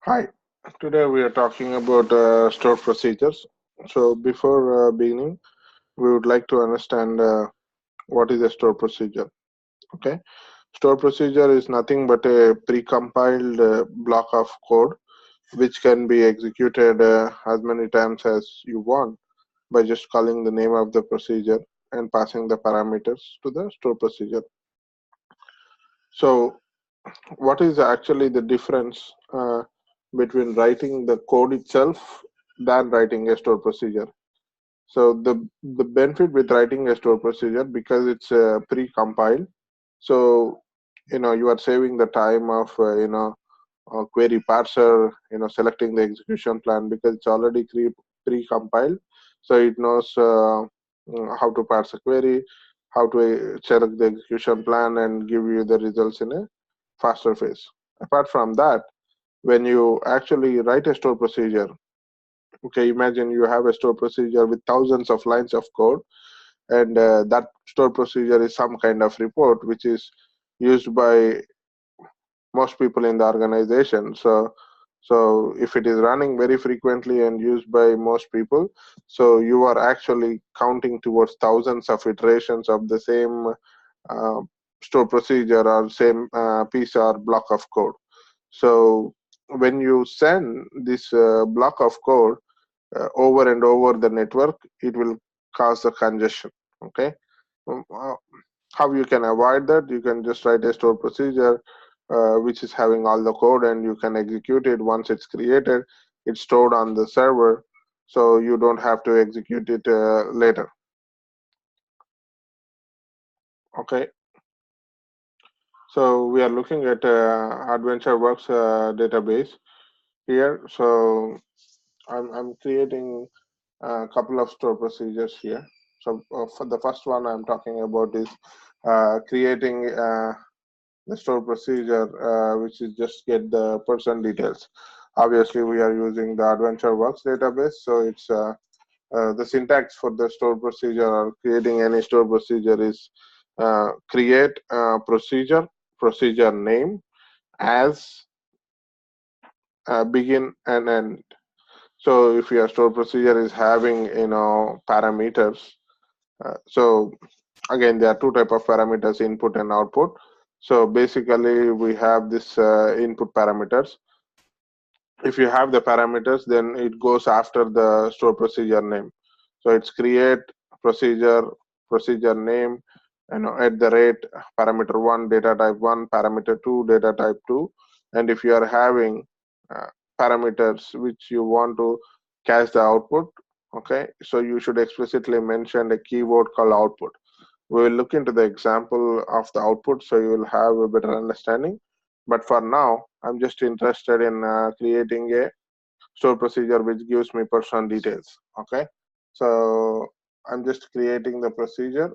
Hi, today we are talking about store procedures. So before beginning, we would like to understand what is a store procedure. Okay, store procedure is nothing but a pre-compiled block of code which can be executed as many times as you want by just calling the name of the procedure and passing the parameters to the store procedure. So what is actually the difference between writing the code itself than writing a store procedure? So the benefit with writing a store procedure, because it's pre-compiled, so you are saving the time of query parser, selecting the execution plan, because it's already pre-compiled, so it knows how to parse a query, how to select the execution plan and give you the results in a faster phase. Apart from that, when you actually write a store procedure, okay, imagine you have a store procedure with thousands of lines of code, and that store procedure is some kind of report which is used by most people in the organization. So if it is running very frequently and used by most people, so you are actually counting towards thousands of iterations of the same uh, store procedure or same piece or block of code. So when you send this block of code over and over the network, it will cause a congestion. Okay. How you can avoid that? You can just write a store procedure which is having all the code, and you can execute it once it's created. It's stored on the server, so you don't have to execute it later. Okay. So we are looking at AdventureWorks database here. So I'm creating a couple of store procedures here. So for the first one I'm talking about is creating the store procedure, which is just get the person details. Obviously, we are using the AdventureWorks database, so it's the syntax for the store procedure or creating any store procedure is create procedure name as begin and end. So if your store procedure is having parameters, so again there are two type of parameters, input and output. So basically we have this input parameters. If you have the parameters, then it goes after the store procedure name. So it's create procedure name, at the rate parameter 1 data type 1 parameter 2 data type 2. And if you are having uh, parameters which you want to catch the output, okay, so you should explicitly mention a keyword called output. We will look into the example of the output, so you will have a better understanding. But for now, I'm just interested in creating a store procedure which gives me personal details. Okay, so I'm just creating the procedure.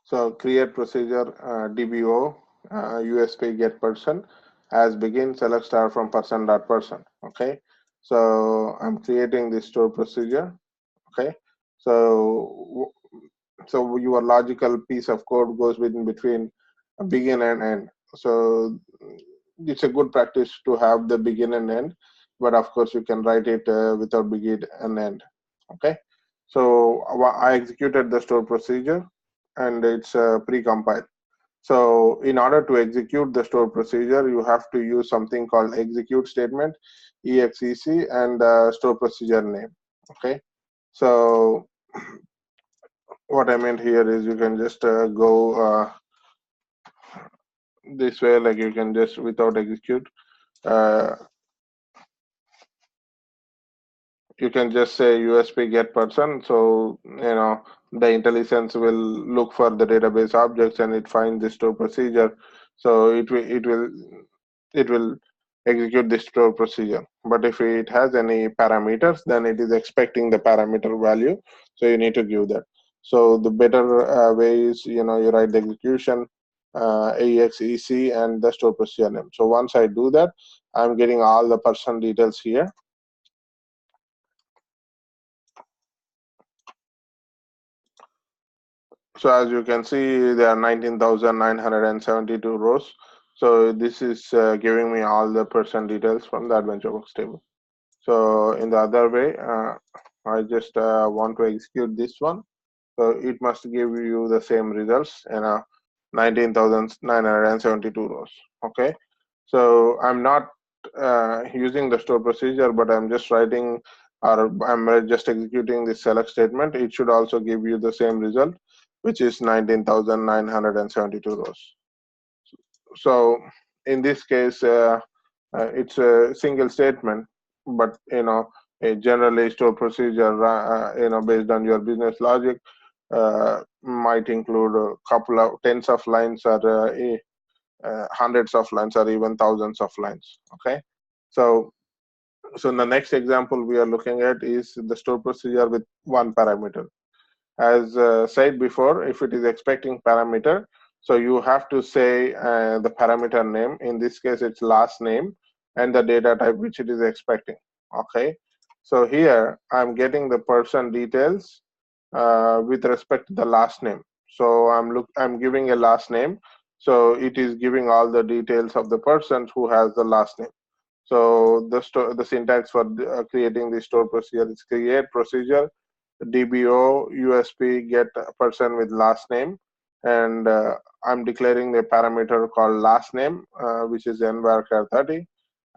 So create procedure DBO USP get person as begin select star from person dot person. Okay, so I'm creating this store procedure. Okay, so so your logical piece of code goes between a begin and end. So it's a good practice to have the begin and end, but of course you can write it without begin and end. Okay, so I executed the store procedure and it's pre-compiled. So in order to execute the store procedure, you have to use something called execute statement, exec, and store procedure name. Okay, so what I meant here is you can just go this way, like you can just without execute, uh, you can just say USP get person. So the IntelliSense will look for the database objects and it finds the store procedure. So it will execute the store procedure. But if it has any parameters, then it is expecting the parameter value. So you need to give that. So the better way is you write the execution exec and the store procedure name. So once I do that, I'm getting all the person details here. So as you can see, there are 19,972 rows. So this is giving me all the percent details from the adventure box table. So in the other way, I just want to execute this one. So it must give you the same results in 19,972 rows. Okay. So I'm not using the store procedure, but I'm just writing, or I'm just executing the select statement. It should also give you the same result, which is 19,972 rows. So in this case, it's a single statement, but a generally store procedure, based on your business logic, might include a couple of tens of lines, or hundreds of lines, or even thousands of lines. Okay, so in the next example we are looking at is the store procedure with one parameter. As said before, if it is expecting parameter, so you have to say the parameter name. In this case, it's last name and the data type which it is expecting. Okay, so here I'm getting the person details with respect to the last name. So I'm giving a last name, so it is giving all the details of the person who has the last name. So the syntax for creating the store procedure is create procedure DBO USP get a person with last name, and I'm declaring the parameter called last name, which is nvarchar 30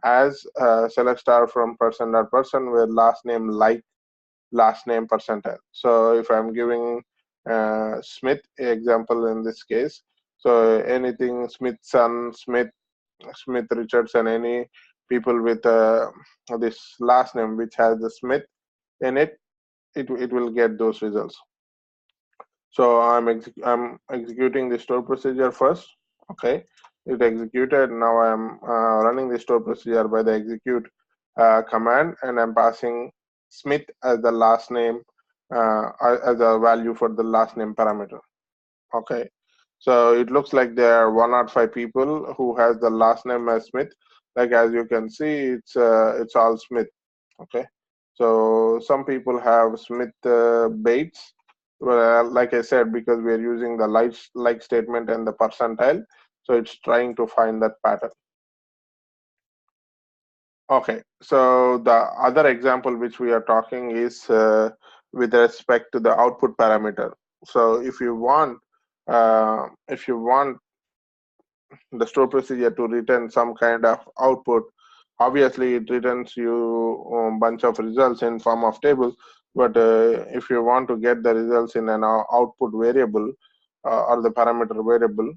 as select star from person.person where last name like last name percentile. So if I'm giving Smith example in this case, so anything Smithson, Smith Richardson, any people with this last name which has the Smith in it, it will get those results. So I'm executing the store procedure first. Okay, it executed. Now I'm running the store procedure by the execute command, and I'm passing Smith as the last name as a value for the last name parameter. Okay, so it looks like there are 105 people who has the last name as Smith. Like as you can see, it's all Smith. Okay, so some people have Smith Bates. Well, like I said, because we are using the like statement and the percentile, so it's trying to find that pattern. Okay, so the other example which we are talking is with respect to the output parameter. So if you want the store procedure to return some kind of output, obviously it returns you a bunch of results in form of table. But if you want to get the results in an output variable or the parameter variable,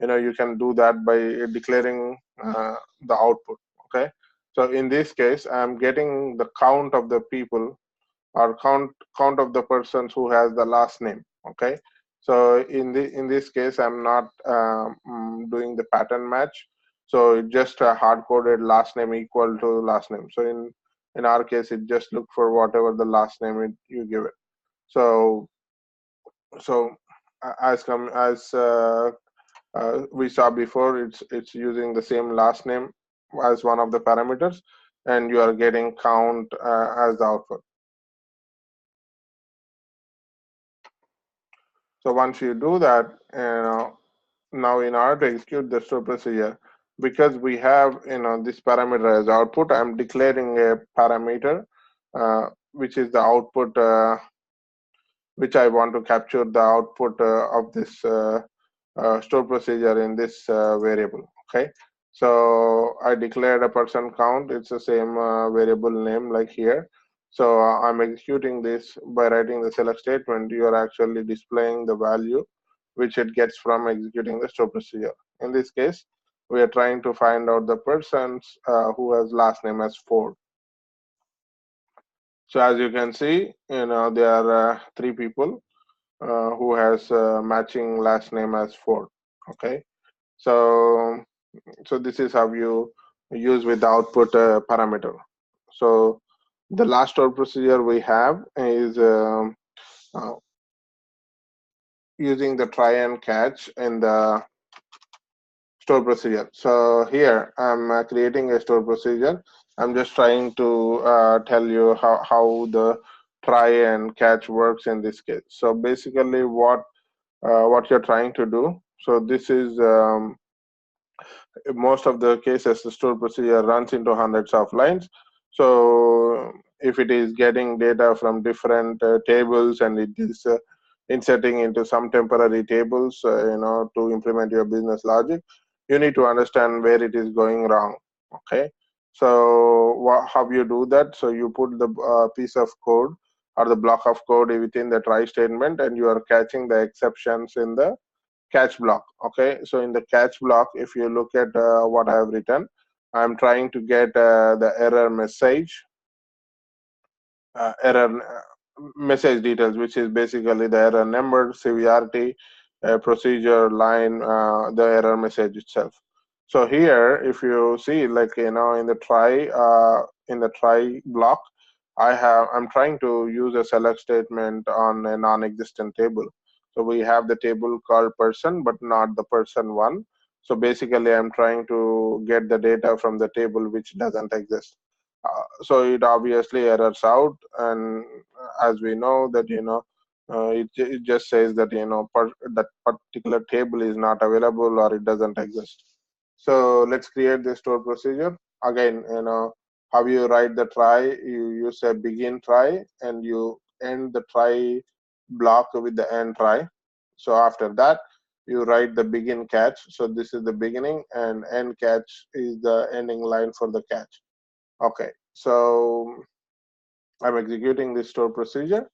you can do that by declaring the output. Okay, so in this case I'm getting the count of the people, or count of the persons who has the last name. Okay, so in this case I'm not doing the pattern match, so it just hard coded last name equal to last name. So in our case it just look for whatever the last name you give it. So as we saw before, it's using the same last name as one of the parameters, and you are getting count as the output. So once you do that, now in order to execute the store procedure, because we have this parameter as output, I'm declaring a parameter which is the output, which I want to capture the output of this store procedure in this variable. Okay, so I declared a person count. It's the same variable name like here. So I'm executing this by writing the select statement. You are actually displaying the value which it gets from executing the store procedure. In this case, we are trying to find out the persons who has last name as Ford. So as you can see, there are 3 people who has matching last name as Ford. Okay, so this is how you use with the output parameter. So the last store procedure we have is uh, using the try and catch in the store procedure. So here I'm creating a store procedure. I'm just trying to tell you how the try and catch works in this case. So basically what you're trying to do, so this is most of the cases the store procedure runs into hundreds of lines. So if it is getting data from different tables and it is inserting into some temporary tables, to implement your business logic, you need to understand where it is going wrong. Okay, so how you do that? So you put the piece of code or the block of code within the try statement, and you are catching the exceptions in the catch block. Okay, so in the catch block, if you look at what I have written, I'm trying to get the error message, error message details, which is basically the error number, severity, procedure, line, the error message itself. So here, if you see, like in the try block, I'm trying to use a select statement on a non-existent table. So we have the table called person, but not the person one. So basically, I'm trying to get the data from the table which doesn't exist. So it obviously errors out, and as we know that it just says that that particular table is not available or it doesn't exist. So let's create the store procedure again. How you write the try, you use a begin try and you end the try block with the end try. So after that you write the begin catch. So this is the beginning, and end catch is the ending line for the catch. Okay, so I'm executing the store procedure.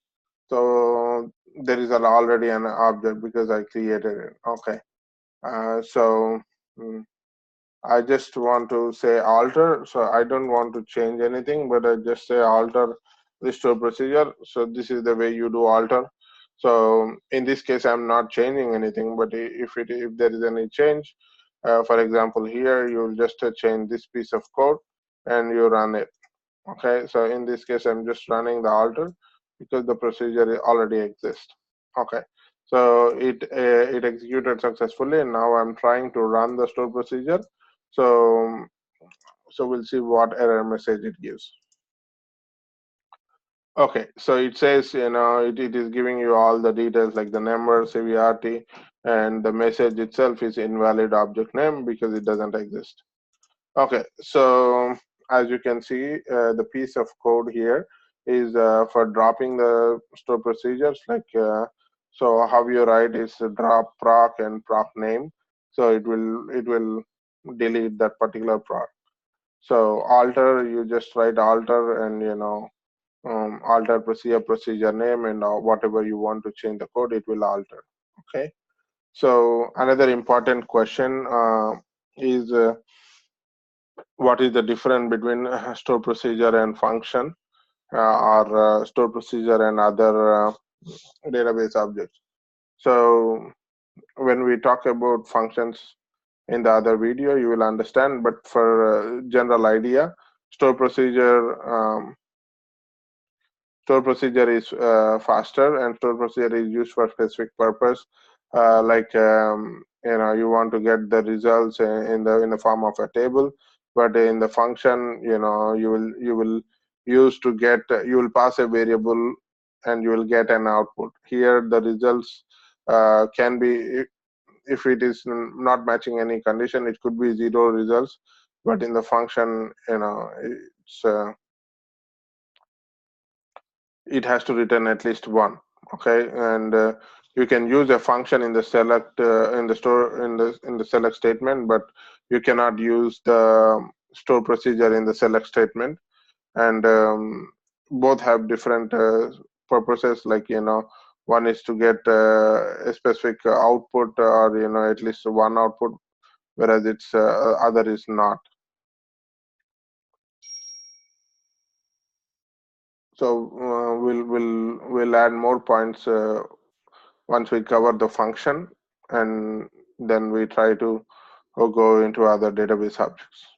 So there is already an object because I created it. Okay, so I just want to say alter. So I don't want to change anything, but I just say alter the store procedure. So this is the way you do alter. So in this case, I'm not changing anything, but if there is any change, for example, here you'll just change this piece of code and you run it. Okay, so in this case, I'm just running the alter because the procedure already exists. Okay, so it executed successfully, and now I'm trying to run the store procedure. So we'll see what error message it gives. Okay, so it says it is giving you all the details like the number, severity, and the message itself is invalid object name because it doesn't exist. Okay, so as you can see, the piece of code here is for dropping the store procedures. Like so, how you write is drop proc and proc name. So it will delete that particular proc. So alter, you just write alter and alter procedure name, and whatever you want to change the code, it will alter. Okay. So another important question is. What is the difference between store procedure and function, or store procedure and other database objects. So when we talk about functions in the other video, you will understand, but for general idea, store procedure um, store procedure is faster, and store procedure is used for specific purpose, like you want to get the results in the form of a table, but in the function you will use to get you will pass a variable and you will get an output. Here the results can be, if it is not matching any condition, it could be zero results, but in the function it has to return at least one. Okay, and you can use a function in the select in the store in the select statement, but you cannot use the store procedure in the select statement. And both have different purposes, like one is to get a specific output, or at least one output, whereas its other is not. So we'll add more points once we cover the function, and then we try to go into other database objects.